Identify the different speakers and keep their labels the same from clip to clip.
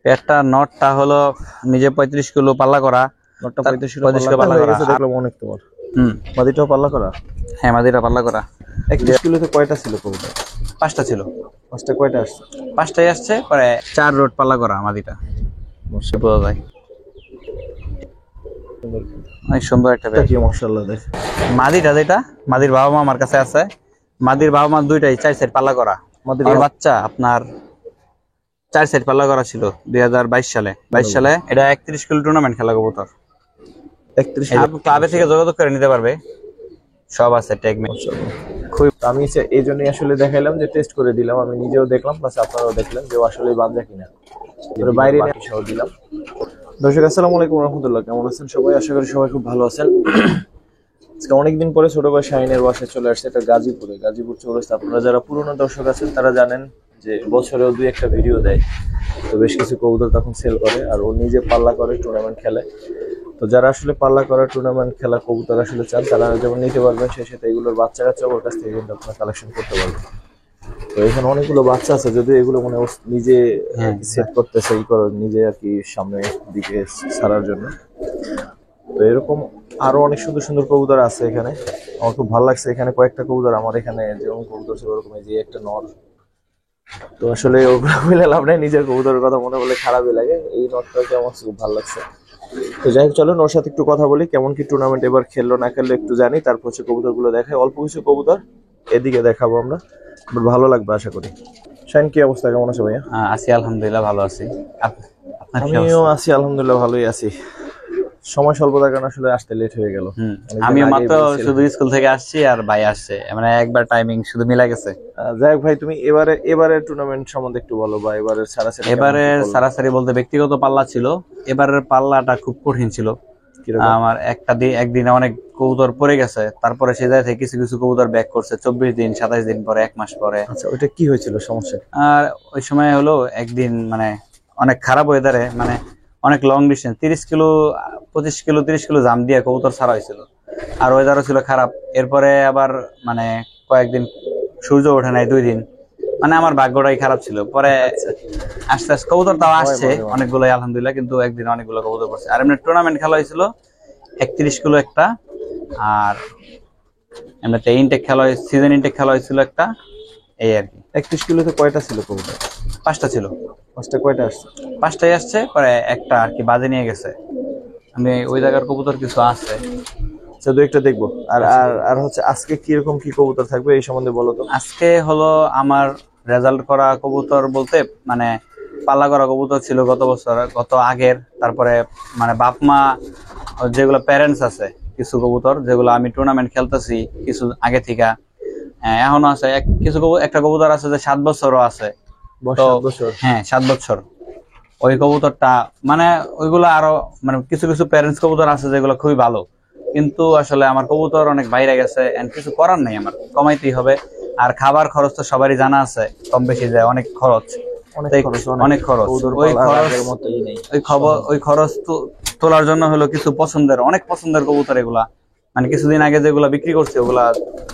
Speaker 1: পেয়ারটা নটটা হলো নিজে 35 কিলো পাল্লা করা।
Speaker 2: নটটা 35 কিলো
Speaker 1: পাল্লা করা
Speaker 2: দেখলাম অনেক তোমার।
Speaker 1: হুম,
Speaker 2: মাদিটাও পাল্লা করা।
Speaker 1: হ্যাঁ মাদিটা পাল্লা করা।
Speaker 2: 31 কিলোতে কয়টা ছিল কবুতর?
Speaker 1: 5টা ছিল।
Speaker 2: 5টা কয়টা আসছে?
Speaker 1: 5টাই আসছে, পরে 4 রোড পাল্লা করা মাদিটা। বোঝা যায় অনেক সুন্দর একটা পেয়ার।
Speaker 2: কি মাশাআল্লাহ দেখ।
Speaker 1: মাদিটা যেটা মাদির বাবা মা আমার কাছে আছে, মাদির বাবা মা দুইটাই 4 সাইড পাল্লা করা। মাদির বাচ্চা আপনার 4 সাইড পাল্লা করা ছিল 2022 সালে। 22 সালে এটা 31 কিলো টুর্নামেন্ট খেলা কবুতর।
Speaker 2: 31
Speaker 1: ক্লাবে থেকে যোগাযোগ করে নিতে পারবে, সব আছে ট্যাগমেন্ট।
Speaker 2: খুব আমি এই জন্যই আসলে দেখাইলাম যে টেস্ট করে দিলাম, আমি নিজেও দেখলাম প্লাস আপনারাও দেখলেন যে আসলে বাঁধা কিনা। এর বাইরে সহ দিলাম। দর্শক আসসালামু আলাইকুম রাহমাতুল্লাহ, কেমন আছেন সবাই? আশা করি সবাই খুব ভালো আছেন। আজকে অনেকদিন পরে ছোট ভাই শাহিনের বাসায় চলে আসছে, এটা গাজীপুর চৌরাস্তা। আপনারা যারা পুরনো দর্শক আছেন তারা জানেন যে বছরেও 2-1টা ভিডিও দেয়, তো বেশ কিছু কবুতর তখন সেল করে আর ও নিজে পাল্লা করে টুর্নামেন্ট খেলে। তো যারা আসলে পাল্লা করা টুর্নামেন্ট খেলা কবুতর আসলে চান তারা যেমন নিতে পারবেন, সেই সাথে এগুলোর বাচ্চা কাচ্চা ওর কাছ থেকে কিন্তু আপনারা কালেকশন করতে পারবেন। তো এখানে অনেকগুলো বাচ্চা আছে, যদি এগুলো মানে নিজে সেট করতেছে নিজে আর কি সামনের দিকে ছাড়ার জন্য। তো এরকম আরো অনেক সুন্দর সুন্দর কবুতর আছে এখানে, আমার খুব ভালো লাগছে। এখানে কয়েকটা কবুতর আমার এখানে যেরকম কবুতর ছিল ওরকম, এই যে একটা নর। তো আসলে ওগুলো বলে লাভ নেই, নিজের কবুতরের কথা মনে বলে খারাপই লাগে। এই নটটাকে আমার খুব ভালো লাগছে। তো যাই হোক, চলো ওর সাথে একটু কথা বলি, কেমন কি টুর্নামেন্ট এবার খেললো না খেললো একটু জানি, তারপর হচ্ছে কবুতর গুলো দেখাই। অল্প কিছু কবুতর এদিকে দেখাবো আমরা, ভালো লাগবে আশা করি। শাইন, কি অবস্থা, কেমন আছে ভাইয়া?
Speaker 1: আছি আলহামদুলিল্লাহ, ভালো আছি।
Speaker 2: আমিও আছি আলহামদুলিল্লাহ, ভালোই আছি। সময় স্বল্পতার কারণে আসলে আসতে লেট হয়ে গেল।
Speaker 1: আমি মাত্র শুধু স্কুল থেকে আসছি আর ভাই আসছে, মানে একবার টাইমিং শুধু মিলা গেছে।
Speaker 2: যাই হোক ভাই, তুমি এবারে টুর্নামেন্ট সম্বন্ধে একটু বলো, বা এবারের
Speaker 1: সারাসারি বলতে ব্যক্তিগত পাল্লা ছিল। এবারের পাল্লাটা খুব কঠিন ছিল। আমার একদিনে অনেক কবুতর পড়ে গেছে, তারপরে সে জায়গা থেকে কিছু কিছু কবুতর ব্যাক করছে 24 দিন 27 দিন পরে, 1 মাস পরে।
Speaker 2: আচ্ছা, ওইটা কি হয়েছিল সমস্যা?
Speaker 1: আর ওই সময় হলো একদিন মানে অনেক খারাপ ওয়েদারে, মানে অনেক long distance 30 kilo 25 kilo 30 kilo জাম দিয়ে কবুতর ছাড়া হয়েছিল, আর ওয়েদারও ছিল খারাপ। এরপরে আবার মানে কয়েকদিন সূর্য ওঠে নাই 2 দিন, মানে আমার ভাগ্যটাই খারাপ ছিল। পরে আস্তে আস্তে কবুতর তাও আসছে অনেকগুলোই আলহামদুলিল্লাহ, কিন্তু একদিন অনেকগুলো কবুতর পড়ছে। আর এমনি টুর্নামেন্ট খেলা হয়েছিল 31 কিলো একটা, আর এমনিতে ইনটেক খেলা সিজন ইনটেক খেলা হয়েছিল একটা, এই আর কি।
Speaker 2: 31 কিলোতে কয়টা ছিল কবুতর?
Speaker 1: 5টা ছিল।
Speaker 2: 5টা কয়টা আসছে?
Speaker 1: 5টাই আসছে, পরে একটা আর কি বাজে নিয়ে গেছে। আমি ওই জায়গার কবুতর কিছু আছে,
Speaker 2: আচ্ছা 2-1টা দেখবো। আর আর আর হচ্ছে আজকে কিরকম কি কবুতর থাকবে এই সম্বন্ধে বলো তো।
Speaker 1: আজকে হলো আমার রেজাল্ট করা কবুতর বলতে মানে পাল্লা করা কবুতর ছিল গত আগের, তারপরে মানে বাপ মা যেগুলো প্যারেন্টস আছে কিছু কবুতর যেগুলো আমি টুর্নামেন্ট খেলতেছি কিছু আগে থেকে এখনো আছে। একটা কবুতর আছে যে 7 বছরও আছে। হ্যাঁ 7 বছর। ওই কবুতরটা মানে ওইগুলো আরো মানে কিছু কিছু প্যারেন্টস কবুতর আছে যেগুলো খুবই ভালো, কিন্তু আসলে আমার কবুতর অনেক বাইরে গেছে, এন্ড কিছু করার নেই, আমার কমাইতেই হবে। আর খাবার খরচ তো সবারই জানা আছে, কম বেশি যায়, অনেক খরচ। ওই খরচ তোলার জন্য হলো কিছু অনেক পছন্দের কবুতর এগুলা, মানে কিছুদিন আগে যেগুলা বিক্রি করছি ওগুলা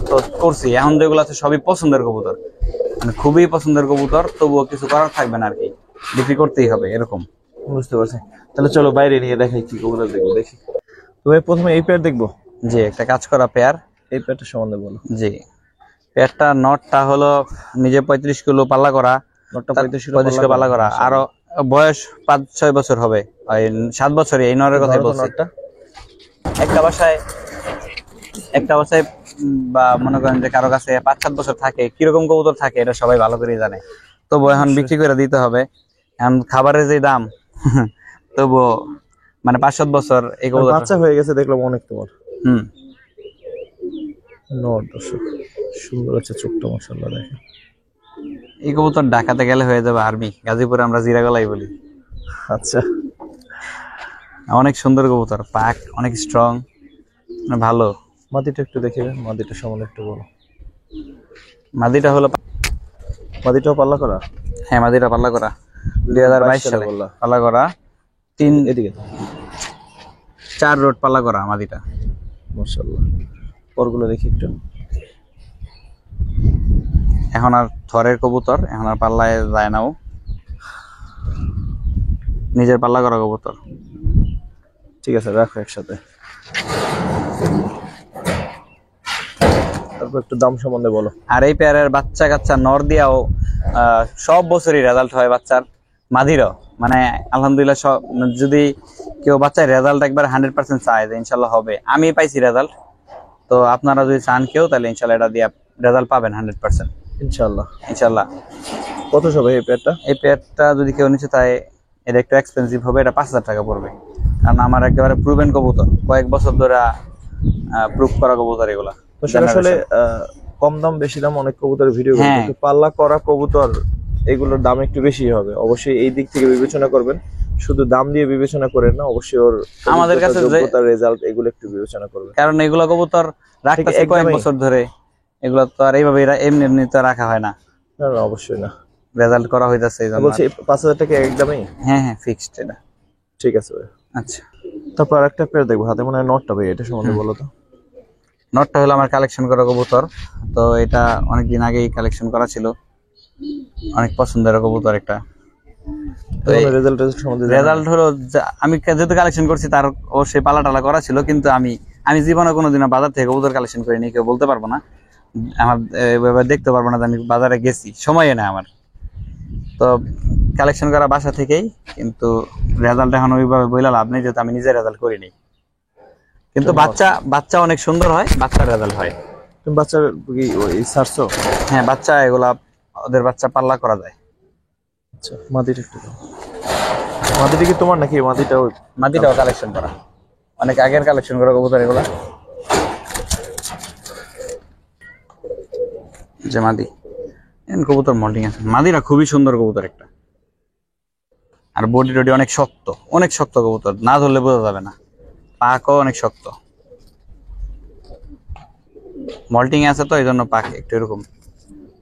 Speaker 1: তো করছি, এখন যেগুলো আছে সবই পছন্দের কবুতর, মানে খুবই পছন্দের কবুতর। তবুও কিছু করার থাকবে না আর কি, বিক্রি করতেই হবে এরকম।
Speaker 2: বুঝতে পারছি। তাহলে চলো বাইরে নিয়ে দেখাই কি কবুতর দেখবো, দেখি। তো প্রথমে এই পেয়ার দেখবো।
Speaker 1: জি, একটা কাজ করা পেয়ার।
Speaker 2: এই পেয়ারটা সম্বন্ধে বলো।
Speaker 1: জি, পেয়ারটা নটটা হলো নিজে 35 কিলো পাল্লা করা।
Speaker 2: নটটা 35 কিলো
Speaker 1: পাল্লা করা, আরো বয়স 5-6 বছর হবে, 7 বছরই। এই নরের কথাই বলছি। একটা বাসায় বা মনে করেন যে কারো কাছে 5-7 বছর থাকে, কিরকম কবুতর থাকে এটা সবাই ভালো করে জানে। তবু এখন বিক্রি করে দিতে হবে, এখন খাবারের যে দাম তবু মানে 5-7 বছর এই কবুতর
Speaker 2: বাচ্চা হয়ে গেছে দেখলাম অনেক তোমার। সুন্দর আছে চোখটা, মাশাআল্লাহ। দেখেন
Speaker 1: এই কবুতর ঢাকাতে গেলে হয়ে যাবে আর্মি, গাজীপুরে আমরা জিরাগলাই বলি।
Speaker 2: আচ্ছা,
Speaker 1: অনেক সুন্দর কবুতর, পাক অনেক স্ট্রং, ভালো।
Speaker 2: মাদিটা একটু দেখিবেন, মাদিটা সম্বন্ধে একটু বলো।
Speaker 1: মাদিটাও
Speaker 2: পাল্লা করা?
Speaker 1: হ্যাঁ মাদিটা পাল্লা করা, 2022 সালে পাল্লা করা। 4 রোড পাল্লা করা মাদিটা,
Speaker 2: মাশাআল্লাহ। পরগুলো দেখি একটু।
Speaker 1: এখন আর থরের কবুতর, এখন আর পাল্লায় যায় নাও। নিজের পাল্লা করা কবুতর।
Speaker 2: ঠিক আছে, রাখো একসাথে। তারপর একটু দাম সম্বন্ধে বলো।
Speaker 1: আর এই পেয়ারের বাচ্চা কাচ্চা নর দিয়াও সব বছরই রেজাল্ট হয় বাচ্চার, মাদিরও। মানে আলহামদুলিল্লাহ সব, যদি কেউ বাচ্চার রেজাল্ট একবার 100% চায় যে ইনশাল্লাহ হবে, আমি পাইছি রেজাল্ট, তো আপনারা যদি চান কেউ তাহলে ইনশাল্লাহ এটা দিয়ে রেজাল্ট পাবেন 100%।
Speaker 2: ইনশাআল্লাহ
Speaker 1: ইনশাল্লাহ।
Speaker 2: কত সবে এই পেয়ারটা?
Speaker 1: এই পেয়ারটা যদি কেউ নিচ্ছে তাই এটা একটু এক্সপেন্সিভ হবে, এটা 5000 টাকা পড়বে। কারণ আমার একেবারে প্রুভেন কবুতর, কয়েক বছর ধরে প্রুভ করা কবুতর এগুলা।
Speaker 2: তো সেটা আসলে কম দাম বেশি দাম অনেক কবুতরের ভিডিও, কিন্তু পাল্লা করা কবুতর এগুলোর দাম একটু বেশি হবে। অবশ্যই এই দিক থেকে বিবেচনা করবেন, শুধু দাম দিয়ে বিবেচনা করেন না, অবশ্যই ওর
Speaker 1: আমাদের কাছে
Speaker 2: যোগ্যতার রেজাল্ট এগুলো একটু বিবেচনা করবেন।
Speaker 1: কারণ এগুলো কবুতর রাখতেছে কয়েক বছর ধরে, এগুলো তো আর এইভাবে এমনি এমনি তো রাখা হয় না।
Speaker 2: না না, অবশ্যই না,
Speaker 1: রেজাল্ট করা হইতাছে এইজন্য
Speaker 2: বলছি 5000 টাকা একদমই।
Speaker 1: হ্যাঁ হ্যাঁ, ফিক্সড এটা।
Speaker 2: ঠিক আছে ভাই।
Speaker 1: আচ্ছা,
Speaker 2: তারপর আরেকটা পেয়ার দেখবো, হাতে মনে হয় নটটা ভাই, এটা সম্বন্ধে বলো তো।
Speaker 1: নটটা হলো আমার কালেকশন করা কবুতর, তো এটা অনেকদিন আগেই কালেকশন করা ছিল, অনেক পছন্দের কবুতর একটা। রেজাল্ট হলো আমি যেহেতু কালেকশন করছি তার অবশ্যই পালা টালা করা ছিল, কিন্তু আমি জীবনে কোনোদিনও বাজার থেকে কবুতর কালেকশন করিনি, কেউ বলতে পারবো না, আমার দেখতে পারবো না যে আমি বাজারে গেছি, সময় নেই আমার। তো কালেকশন করা বাসা থেকেই, কিন্তু রেজাল্ট এখন ওইভাবে বইলা লাভ নেই, যেহেতু আমি নিজে রেজাল্ট করিনি। কিন্তু বাচ্চা অনেক সুন্দর হয়, বাচ্চার রেজাল্ট হয়।
Speaker 2: তুমি বাচ্চার কি ওই সারছো?
Speaker 1: হ্যাঁ, বাচ্চা এগুলা ওদের বাচ্চা পাল্লা করা যায়।
Speaker 2: আচ্ছা, মাদিটা একটু দাও। মাদিটা কি তোমার নাকি?
Speaker 1: মাদিটাও কালেকশন করা, অনেক আগের কালেকশন করা কবুতর এগুলা। যে মাদি কবুতর মল্টিং আছে, মাদিরা খুবই সুন্দর কবুতর একটা, আর বডি টডি অনেক শক্ত কবুতর, না ধরলে বোঝা যাবে না, পাকও অনেক শক্ত। মল্টিং আছে তো এই জন্য পাক একটু এরকম,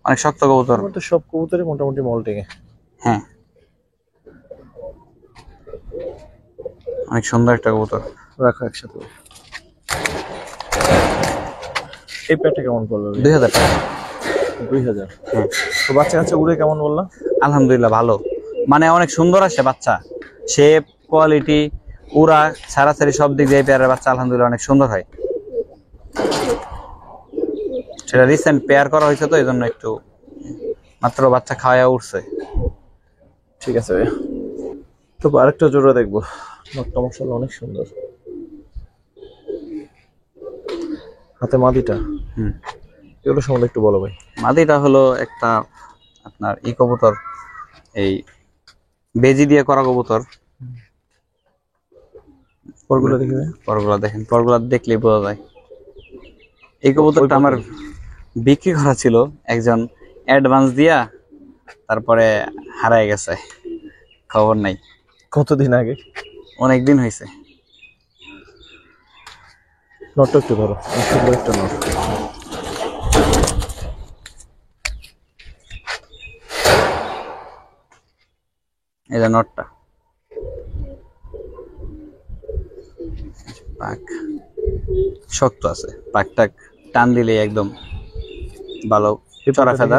Speaker 1: অনেক শক্ত কবুতর।
Speaker 2: সব কবুতরই মোটামুটি মল্টিং এ।
Speaker 1: হ্যাঁ, অনেক সুন্দর একটা কবুতর।
Speaker 2: রাখো একসাথে। এই পেয়ারটা কেমন পড়বে?
Speaker 1: 2000 টাকা।
Speaker 2: 2000। তো বাচ্চা কাচ্চা উড়ে কেমন বললাম?
Speaker 1: আলহামদুলিল্লাহ ভালো, মানে অনেক সুন্দর আসে বাচ্চা, শেপ, কোয়ালিটি, উড়া, ছাড়াছাড়ি সব দিক দিয়ে পেয়ারের বাচ্চা আলহামদুলিল্লাহ অনেক সুন্দর হয়। সেটা রিসেন্ট পেয়ার করা হয়েছে তো এই জন্য একটু মাত্র বাচ্চা খাওয়া উঠছে।
Speaker 2: ঠিক আছে ভাইয়া। তো আরেকটা জোড়া দেখবো, নটটা মাশাআল্লাহ অনেক সুন্দর। হাতে মাদিটা, এগুলো সম্বন্ধে একটু বলো ভাই।
Speaker 1: মাদিটা হলো একটা আপনার কবুতর, এই বেজি দিয়ে করা কবুতর।
Speaker 2: পরগুলো দেখি ভাই।
Speaker 1: পরগুলা দেখেন, পরগুলা দেখলেই বোঝা যায়। এই কবুতরটা আমার বিক্রি করা ছিল, একজন অ্যাডভান্স দিয়া তারপরে হারায় গেছে, খবর নাই।
Speaker 2: কতদিন আগে?
Speaker 1: অনেক দিন হয়েছে।
Speaker 2: নটটা একটু ধরো, সুন্দর একটা নট।
Speaker 1: এই যে নটটা, পাক শক্ত আছে, পাকটা টান দিলে একদম ভালো চড়া ফেদা।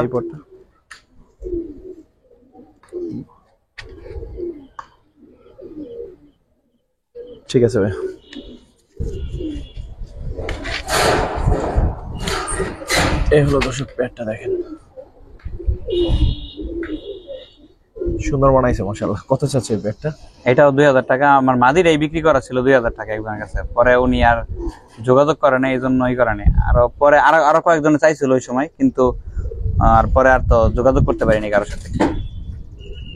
Speaker 2: ঠিক আছে ভাই। এই হলো দর্শক, পেয়ারটা দেখেন, সুন্দর বানাইছে মাশাআল্লাহ। কত চাচ্ছে এই পেয়ারটা?
Speaker 1: এটাও 2000 টাকা। আমার মাদিরাই বিক্রি করা ছিল 2000 টাকা একজনের কাছে, পরে উনি আর যোগাযোগ করে না, এই জন্যই করে না। আরো পরে আরো কয়েকজন চাইছিল ওই সময়, কিন্তু আর পরে আর তো যোগাযোগ করতে পারিনি কারোর সাথে,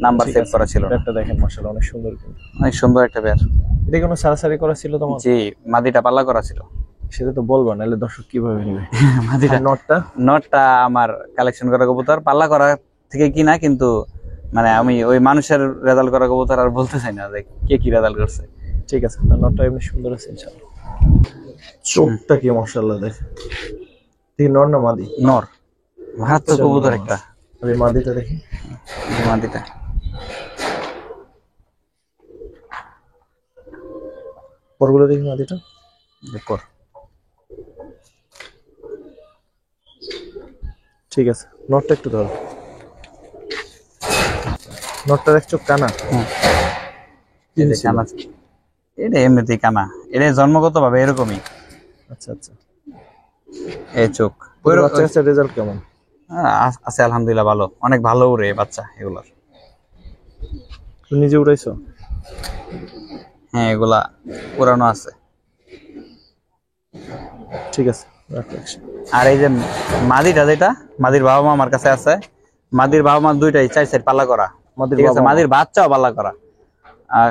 Speaker 1: নাম্বার সেভ করা ছিল।
Speaker 2: পেয়ারটা দেখেন মাশাআল্লাহ অনেক সুন্দর,
Speaker 1: অনেক সুন্দর একটা পেয়ার।
Speaker 2: এটা কোনো সারাসারি করা ছিল তোমার?
Speaker 1: জি, মাদিটা পাল্লা করা ছিল।
Speaker 2: সেটা তো বলবা, নাহলে দর্শক কিভাবে নেবে।
Speaker 1: মাদিটা নটটা আমার কালেকশন করা কবুতর, পাল্লা করা থেকে কিনা, কিন্তু মানে আমি ওই মানুষের রেজাল্ট করা কবুতর আর বলতে চাই না যে কে কি রেজাল্ট করছে।
Speaker 2: ঠিক আছে, নটটা এমনি সুন্দর আছে ইনশাআল্লাহ। চোখটা কি মাশাআল্লাহ, দেখেন। ঠিক নর না মাদি?
Speaker 1: নর, মারাত্মক কবুতর একটা।
Speaker 2: আমি মাদিটা দেখি।
Speaker 1: মাদিটা
Speaker 2: পরগুলো দেখি, মাদিটা
Speaker 1: পর।
Speaker 2: ঠিক আছে, নটটা একটু ধরো। নটটার এক চোখ কানা।
Speaker 1: এই যে কানা, এটা এমনিতেই কানা, এটা জন্মগত ভাবে এরকমই।
Speaker 2: আচ্ছা আচ্ছা,
Speaker 1: এই চোখ
Speaker 2: বাচ্চা রেজাল্ট কেমন?
Speaker 1: আছে আলহামদুলিল্লাহ, ভালো, অনেক ভালো উড়ে বাচ্চা এগুলার।
Speaker 2: তুমি নিজে উড়াইছো?
Speaker 1: হ্যাঁ, এগুলা পুরানো আছে।
Speaker 2: ঠিক আছে,
Speaker 1: আর এই যে মাদিটা, যেটা মাদির বাবা মা আমার কাছে আছে, মাদির বাবা মা দুইটাই 4 সাইড পাল্লা করা, ঠিক আছে। মাদির বাচ্চাও পাল্লা করা,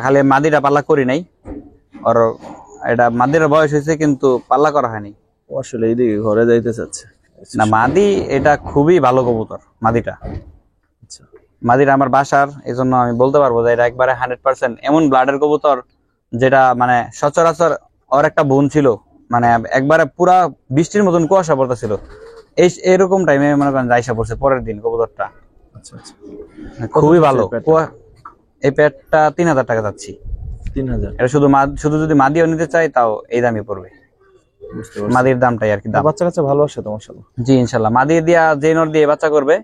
Speaker 1: খালি মাদিটা পাল্লা করি নাই। আর এটা মাদির বয়স হয়েছে কিন্তু পাল্লা করা হয়নি।
Speaker 2: আসলে এইদিকে ঘরে যাইতে চাচ্ছে
Speaker 1: না, মাদি এটা খুবই ভালো কবুতর মাদিটা।
Speaker 2: আচ্ছা,
Speaker 1: মাদির আমার বাসার, এই জন্য আমি বলতে পারবো যে এটা একবারে 100% এমন ব্লাডের কবুতর, যেটা মানে সচরাচর ওর একটা বোন ছিল, মানে একবারে পুরা বৃষ্টির মতন কুয়াশা পড়তেছিল, এরকম টাইমে মনে করেন আইসা পড়ছে পরের দিন কবুতরটা।
Speaker 2: আচ্ছা আচ্ছা,
Speaker 1: খুবই ভালো। এই প্যাডটা 3000 টাকা যাচ্ছি।
Speaker 2: 3000?
Speaker 1: এটা শুধু যদি মাদিও নিতে চাই তাও এই দামই পড়বে। মাদির দামটাই আর কি দাম।
Speaker 2: বাচ্চা কাচ্চা ভালো আসে তো মাশাআল্লাহ।
Speaker 1: জি ইনশাআল্লাহ, মাদি দিয়া যে নর দিয়ে বাচ্চা করবে,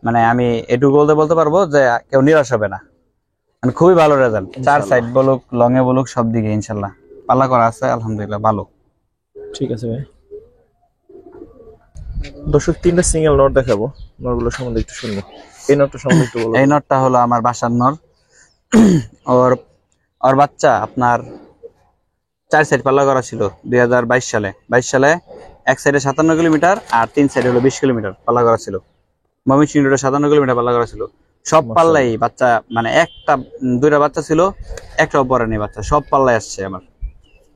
Speaker 1: মানে আমি এটুকু বলতে পারবো যে কেউ নিরাশ হবে না, মানে খুবই ভালো রেজাল্ট। 4 সাইড বলুক, লং এ বলুক, সব দিকে ইনশাআল্লাহ পাল্লা করা আছে, আলহামদুলিল্লাহ ভালো।
Speaker 2: ঠিক আছে ভাই, দর্শক 3টা সিঙ্গেল নট দেখাবো, নরগুলো সম্বন্ধে একটু শুনবো। এই নটটা সম্বন্ধে একটু বলো।
Speaker 1: এই নটটা হলো আমার বাসার নর। ওর বাচ্চা আপনার 4 সাইড পাল্লা করা ছিল 2022 সালে। 22 সালে এক সাইডে 57 কিলোমিটার আর 3 সাইডে হলো 20 কিলোমিটার পাল্লা করা ছিল। ময়মনসিংহ রোডে 57 কিলোমিটার পাল্লা করা ছিল। সব পাল্লাই বাচ্চা, মানে দুইটা বাচ্চা ছিল, একটাও পরে নেই বাচ্চা, সব পাল্লায় আসছে আমার,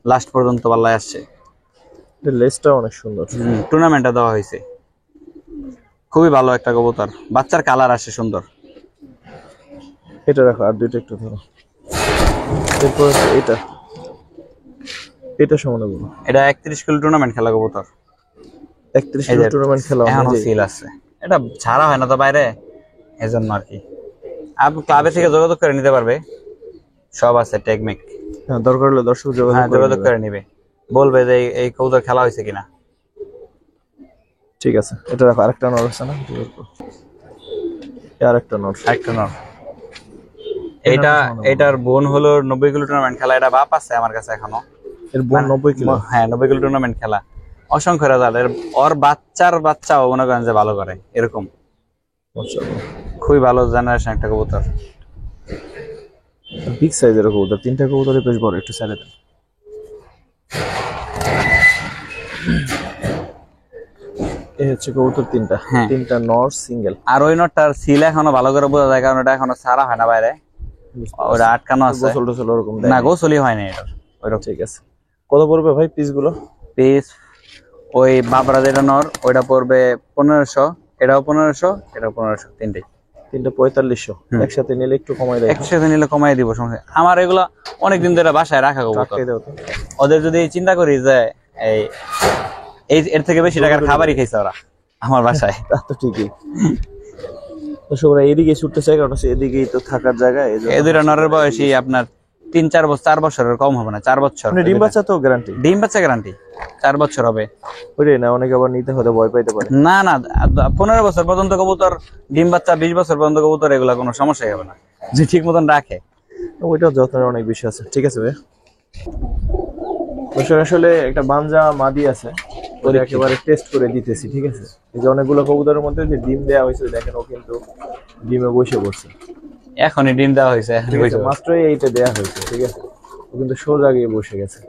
Speaker 1: লাস্ট পর্যন্ত পাল্লায় আসছে।
Speaker 2: লেজটা অনেক সুন্দর,
Speaker 1: টুর্নামেন্টে দেওয়া হয়েছে। খুবই ভালো একটা কবুতর, বাচ্চার কালার আসে সুন্দর।
Speaker 2: এটা রাখো, আর দুইটা একটু ধরো। এরপর এটা সম্বন্ধে বলো।
Speaker 1: এটা 31 কিলো টুর্নামেন্ট খেলা কবুতর।
Speaker 2: 31 কিলো টুর্নামেন্ট খেলা
Speaker 1: এখনো সিল আছে, এটা ছাড়া হয় না তো বাইরে, এজন্য আর কি। আপনি ক্লাবে থেকে যোগাযোগ করে নিতে পারবে, সব আছে টেকনিক।
Speaker 2: হ্যাঁ, দরকার হলে দর্শক
Speaker 1: যোগাযোগ করে নিবে, বলবে যে এই কবুতর খেলা হয়েছে কিনা।
Speaker 2: ঠিক আছে, এটা রাখো। আরেকটা নর আছে না? আরেকটা নর।
Speaker 1: এটার বোন হলো 90 কিলো টুর্নামেন্ট খেলা। এটা বাপ আছে আমার কাছে এখনো।
Speaker 2: এর বোন 90 কিলো?
Speaker 1: হ্যাঁ, 90 কিলো টুর্নামেন্ট খেলা, অসংখ্য রেজাল্ট। ওর বাচ্চাও মনে করেন যে ভালো করে, এরকম খুবই ভালো জেনারেশন একটা কবুতর।
Speaker 2: বিগ সাইজের কবুতর, 3টা কবুতরই বেশ বড়। একটু সাইডে দেন। এই হচ্ছে কবুতর 3টা। 3টা নর সিঙ্গেল।
Speaker 1: আর ওই নটটার সিল এখনো ভালো করে বোঝা যায়, কারণ ওটা এখনো ছাড়া হয় না বাইরে, ওটা আটকানো আছে।
Speaker 2: গোসল টোসল ওরকম
Speaker 1: না, গোসলই হয় না এটার ওইরকম।
Speaker 2: ঠিক আছে, কত পড়বে ভাই পিস গুলো?
Speaker 1: পিস ওই বাবরা যেটা নর, ওইটা পড়বে 1500, এটাও 1500, এটাও 1500, তিনটা
Speaker 2: 4500। একসাথে নিলে একটু কমাই দেয়?
Speaker 1: একসাথে নিলে কমাই দিব, সমস্যা। আমার এগুলা অনেকদিন ধরে বাসায় রাখা কবুতর। ওদের যদি চিন্তা করি যে এর থেকে বেশি টাকার খাবারই খাইছে ওরা আমার বাসায়।
Speaker 2: তা তো ঠিকই। ওরা এদিকে ছুটতে চায়, কারণ এদিকেই তো থাকার জায়গা।
Speaker 1: এই দুইটা নরের বয়সই আপনার 4 বছরের কম হবে না, 4 বছর।
Speaker 2: ডিম বাচ্চা তো গ্যারান্টি?
Speaker 1: ডিম বাচ্চা গ্যারান্টি 4 বছর হবে।
Speaker 2: ওইটাই না, অনেকে আবার নিতে হলে ভয় পাইতে পারে।
Speaker 1: না 15 বছর পর্যন্ত কবুতর ডিম বাচ্চা, 20 বছর পর্যন্ত কবুতর, এগুলা কোনো সমস্যাই হবে না যে ঠিক মতন রাখে।
Speaker 2: ওইটাও যত্নের অনেক বিষয় আছে। ঠিক আছে ভাই, আসলে একটা বানজা মাদি আছে, ওটা একেবারে টেস্ট করে দিতেছি। ঠিক আছে, এই যে অনেকগুলো কবুতরের মধ্যে যে ডিম দেওয়া হয়েছে, দেখেন ও কিন্তু ডিমে বসে পড়ছে।
Speaker 1: এখনই ডিম দেওয়া হয়েছে,
Speaker 2: মাত্রই এইটা দেওয়া হয়েছে। ঠিক আছে, ও কিন্তু সোজা গিয়ে বসে গেছে।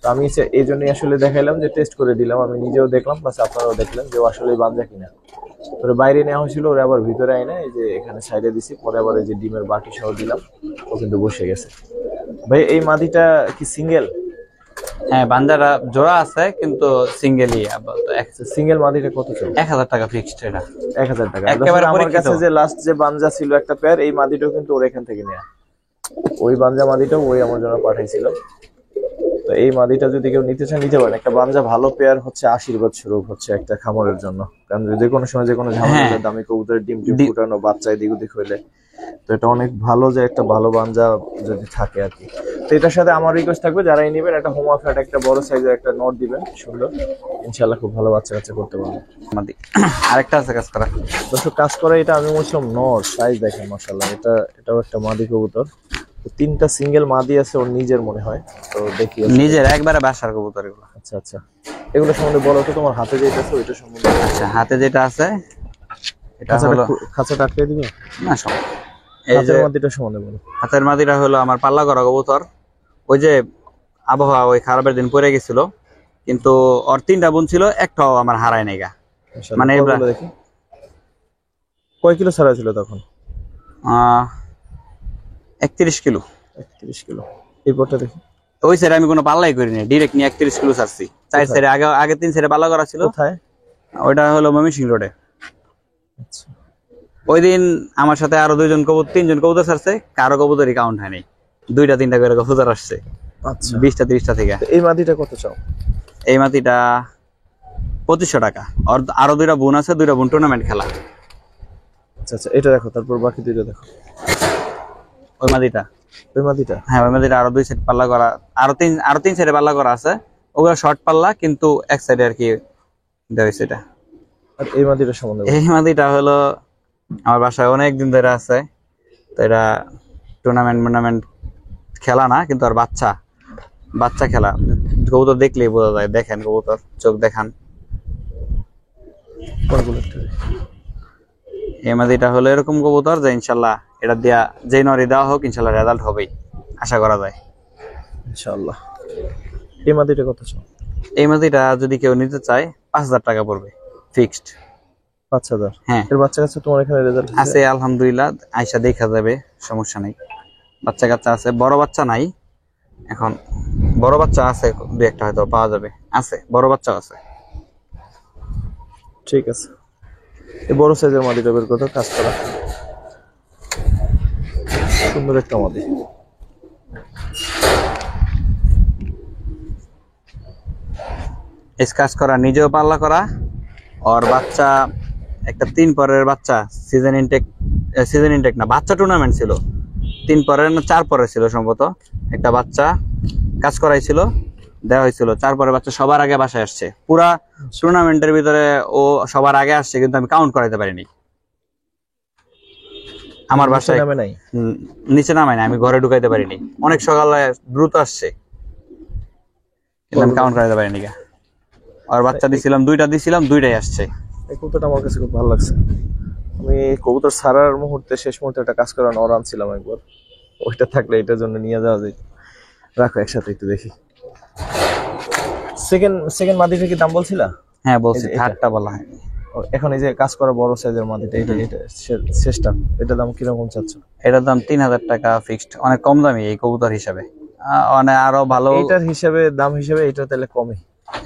Speaker 2: তো আমি এই জন্যই আসলে দেখাইলাম, যে টেস্ট করে দিলাম, আমি নিজেও দেখলাম, প্লাস আপনারাও দেখলেন যে ও আসলে বানজা কিনা। ওরা বাইরে নেওয়া হয়েছিল, ওরা আবার ভিতরে আইনে এই যে এখানে সাইডে দিছি, পরে আবার এই যে ডিমের বাটি সহ দিলাম, ও কিন্তু বসে গেছে। ভাই এই মাদিটা কি সিঙ্গেল?
Speaker 1: হ্যাঁ, বান্দারা জোড়া আছে কিন্তু সিঙ্গেলই।
Speaker 2: সিঙ্গেল মাদিটা কত চাই?
Speaker 1: 1000 টাকা ফিক্সড। এটা
Speaker 2: 1000 টাকা। আমার কাছে যে লাস্ট যে বানজা ছিল একটা পেয়ার, এই মাদিটাও কিন্তু ওর এখান থেকে নেয়া। ওই বানজা মাদিটাও ওই আমার জন্য পাঠাইছিল। তো এই মাদিটা যদি কেউ নিতে চান নিতে পারেন। একটা বানজা ভালো পেয়ার হচ্ছে আশীর্বাদ স্বরূপ, হচ্ছে একটা খামারের জন্য। কারণ যে কোনো সময় যে কোনো ঝামেলা, দামি কবুতরের ডিম ফুটানো, বাচ্চা এদিক ওদিক হইলে, তো এটা অনেক ভালো যে একটা ভালো বানজা যদি থাকে আর কি। তো এটার সাথে আমার রিকোয়েস্ট থাকবে, যারাই নেবেন একটা হোমা ফ্ল্যাট, একটা বড় সাইজের একটা নট দিবেন, সুন্দর, ইনশাআল্লাহ খুব ভালো বাচ্চা কাচ্চা করতে পারবেন।
Speaker 1: আরেকটা আছে কাজ করা,
Speaker 2: দর্শক কাজ করা। এটা আমি বলছিলাম নট, সাইজ দেখেন মাশাআল্লাহ। এটাও একটা মাদি কবুতর, তিনটা সিঙ্গেল মাদি আছে ওর নিজের মনে হয়, তো দেখি আসলে।
Speaker 1: নিজের একবারে বাসার কবুতর এগুলো।
Speaker 2: আচ্ছা আচ্ছা, এগুলো সম্বন্ধে বলো তো, তোমার হাতে যেটা আছে ওইটা সম্বন্ধে।
Speaker 1: আচ্ছা, হাতে যেটা আছে এটা হলো
Speaker 2: খাঁচাটা আটকে দিবে
Speaker 1: না সব। এই যে
Speaker 2: হাতের মাদিটা সম্বন্ধে বলো।
Speaker 1: হাতের মাদিটা হলো আমার পাল্লা করা কবুতর। ওই যে আবহাওয়া ওই খারাপের দিন পড়ে গেছিল, কিন্তু ওর 3টা বোন ছিল, একটাও আমার হারায় নাই গা। মানে
Speaker 2: কয়গুলো দেখি, কয় কিলো ছাড়া ছিল তখন?
Speaker 1: 31 কিলো।
Speaker 2: 31 কিলো। এই পরটা দেখি।
Speaker 1: ওই সাইডে আমি কোনো পাল্লাই করিনি, ডিরেক্ট নিয়ে 31 কিলো ছাড়ছি। 4 সাইডে আগে 3 সাইডে পাল্লা করা ছিল।
Speaker 2: কোথায়?
Speaker 1: ওইটা হলো ময়মনসিংহ রোডে।
Speaker 2: আচ্ছা,
Speaker 1: ওই দিন আমার সাথে আরো 3জন কবুতর ছাড়ছে, কারো কবুতরই কাউন্ট হয়নি। 2টা-3টা করে কবুতর আসছে।
Speaker 2: আচ্ছা,
Speaker 1: 20টা-30টা থেকে।
Speaker 2: এই মাদিটা কত চাও?
Speaker 1: এই মাটিটা 2500 টাকা। আর আরো 2টা বোন আছে, 2টা বোন টুর্নামেন্ট খেলা।
Speaker 2: আচ্ছা আচ্ছা, এটা দেখো, তারপর বাকি দুইটা দেখো।
Speaker 1: ওই মাটিটা,
Speaker 2: ওই মাদিটা?
Speaker 1: হ্যাঁ ওই মাটিটা আরো 2 সাইড পাল্লা করা, আরো তিন সাইডে পাল্লা করা আছে। ওগুলো শর্ট পাল্লা, কিন্তু এক সাইডে আর কি দেওয়া হয়েছে এটা।
Speaker 2: আর এই মাদিটা সম্বন্ধে বলো।
Speaker 1: এই মাটিটা হলো আমার বাসায় অনেক দিন ধরে আছে। তো এটা টুর্নামেন্ট খেলা না, কিন্তু আর বাচ্চা খেলা। কবুতর দেখলেই বোঝা যায়। দেখেন কবুতর, চোখ দেখান।
Speaker 2: কোনগুলো একটু দেখি।
Speaker 1: এই মাদিটা হলো এরকম কবুতর যে ইনশাল্লাহ এটা দিয়া যে নরি দেওয়া হোক ইনশাল্লাহ রেজাল্ট হবেই, আশা করা যায়
Speaker 2: ইনশাআল্লাহ। এই মাদিটা কত চাও?
Speaker 1: এই মাদিটা যদি কেউ নিতে চায় 5000 টাকা পড়বে ফিক্সড।
Speaker 2: 5000?
Speaker 1: হ্যাঁ
Speaker 2: এর বাচ্চা কাছে তোমার এখানে রেজাল্ট
Speaker 1: আছে আলহামদুলিল্লাহ, আয়সা দেখা যাবে, সমস্যা নেই। বাচ্চা কাচ্চা আছে, বড় বাচ্চা নাই এখন। বড় বাচ্চা আছে 2-1টা হয়তো পাওয়া যাবে, আছে বড় বাচ্চা আছে।
Speaker 2: ঠিক আছে, এই বড় সাইজের মাদিটা বের করো, কাজ করা সুন্দর একটা মাদি।
Speaker 1: কাজ করা, নিজেও পাল্লা করা। আর বাচ্চা একটা 3 পরের বাচ্চা, সিজন ইনটেক না, বাচ্চা টুর্নামেন্ট ছিল। 3 পরের না 4 পরের ছিল সম্ভবত। একটা বাচ্চা কাজ করাইছিল, দেওয়া হয়েছিল। 4 পরের বাচ্চা সবার আগে বাসায় আসছে। পুরা টুর্নামেন্টের ভিতরে ও সবার আগে আসছে, কিন্তু আমি কাউন্ট করাইতে পারিনি। আমার বাসায়
Speaker 2: নামে নাই,
Speaker 1: নিচে নামাই না, আমি ঘরে ঢুকাইতে পারিনি। অনেক সকালে দ্রুত আসছে, কিন্তু আমি কাউন্ট করাইতে পারিনি। আর বাচ্চা দিছিলাম 2টা, দিছিলাম 2টাই আসছে।
Speaker 2: এই কবুতরটা আমার কাছে খুব ভালো লাগছে। আমি কবুতর ছাড়ার মুহূর্তে, শেষ মুহূর্তে একটা কাজ করা নর আনছিলাম একবার, ওইটা থাকলে এটার জন্য নিয়ে যাওয়া যায়। রাখো একসাথে একটু দেখি। সেকেন্ড মাদিটা কি দাম বলছিলা?
Speaker 1: হ্যাঁ বলছি, থার্ডটা বলা হয়।
Speaker 2: এখন এই যে কাজ করা বড় সাইজের মাদিটা, এটা শেষটা, এটা দাম কিরকম চাচ্ছ?
Speaker 1: এটার দাম 3000 টাকা ফিক্সড। অনেক কম দামি এই কবুতর হিসাবে। মানে আরো ভালো
Speaker 2: এটার হিসাবে, দাম হিসাবে এটা তাহলে কমই।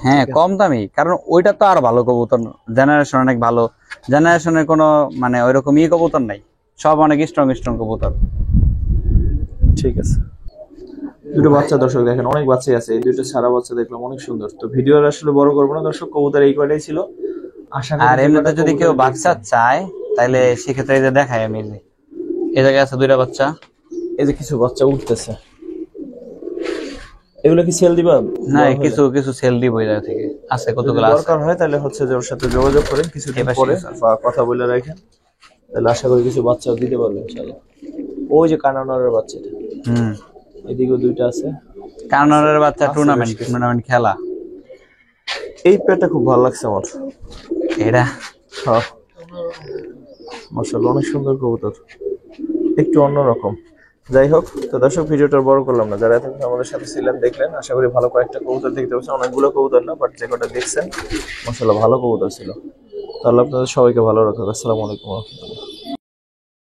Speaker 1: হ্যাঁ কম দামি, কারণ ওইটা তো আরো ভালো কবুতর। জেনারেশন অনেক ভালো, জেনারেশনের কোনো মানে ওইরকম কবুতর নাই, সব অনেক স্ট্রং কবুতর।
Speaker 2: ঠিক আছে, দুটো বাচ্চা দর্শক দেখেন, অনেক বাচ্চাই আছে। এই দুটো সারা বাচ্চা দেখলাম অনেক সুন্দর। তো ভিডিও আসলে বড় করবো না দর্শক, কবুতর এই কয়টাই ছিল। আশা করি
Speaker 1: আর এমনিতে যদি কেউ বাচ্চা চায় তাহলে সেক্ষেত্রে এই যে দেখাই আমি, এই জায়গায় আছে 2টা বাচ্চা।
Speaker 2: এই যে কিছু বাচ্চা উঠতেছে, এগুলো কি সেল দিবা?
Speaker 1: না, কিছু সেল দিব এই জায়গা থেকে। আছে কতগুলো আছে,
Speaker 2: দরকার হয় তাহলে হচ্ছে যে ওর সাথে যোগাযোগ করেন কিছুদিন পরে, বা কথা বলে রাখেন, তাহলে আশা করি কিছু বাচ্চাও দিতে পারবে ইনশাআল্লাহ। ওই যে কানানোরের বাচ্চাটা, এদিকেও 2টা আছে।
Speaker 1: কানানোরের বাচ্চা টুর্নামেন্ট খেলা।
Speaker 2: এই পেয়ারটা খুব ভালো লাগছে আমার।
Speaker 1: এটা
Speaker 2: হ্যাঁ মাশাআল্লাহ, অনেক সুন্দর কবুতর, একটু অন্যরকম। যাই হোক, তো দর্শক ভিডিওটা বড় করলাম না। যারা এতক্ষণ আমাদের সাথে ছিলেন, দেখলেন, আশা করি ভালো কয়েকটা কবুতর দেখতে পাচ্ছেন। অনেকগুলো কবুতর না, বাট যে কটা দেখছেন মাশাআল্লাহ ভালো কবুতর ছিল। তাহলে আপনাদের সবাইকে ভালো রাখুন। আসসালামু আলাইকুম ওয়া রাহমাতুল্লাহ।